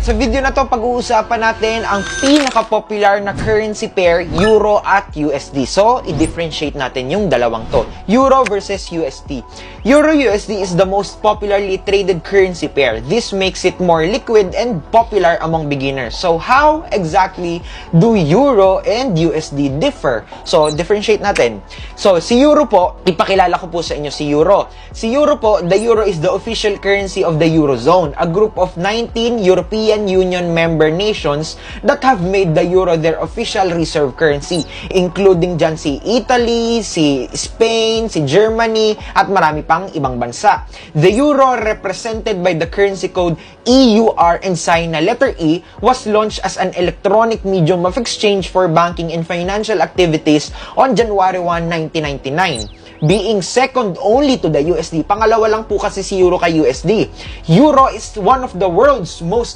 Alright, sa video na to, pag-uusapan natin ang pinaka-popular na currency pair, Euro at USD. So, i-differentiate natin yung dalawang to. Euro versus USD. Euro-USD is the most popularly traded currency pair. This makes it more liquid and popular among beginners. So, how exactly do Euro and USD differ? So, differentiate natin. So, si Euro po, ipakilala ko po sa inyo si Euro. Si Euro po, the Euro is the official currency of the Eurozone, a group of 19 European Union member nations that have made the Euro their official reserve currency, including dyan si Italy, si Spain, si Germany, at marami pang ibang bansa. The Euro, represented by the currency code EUR and sign na letter E, was launched as an electronic medium of exchange for banking and financial activities on January 1, 1999. Being second only to the USD. Pangalawa lang po kasi si Euro kay USD. Euro is one of the world's most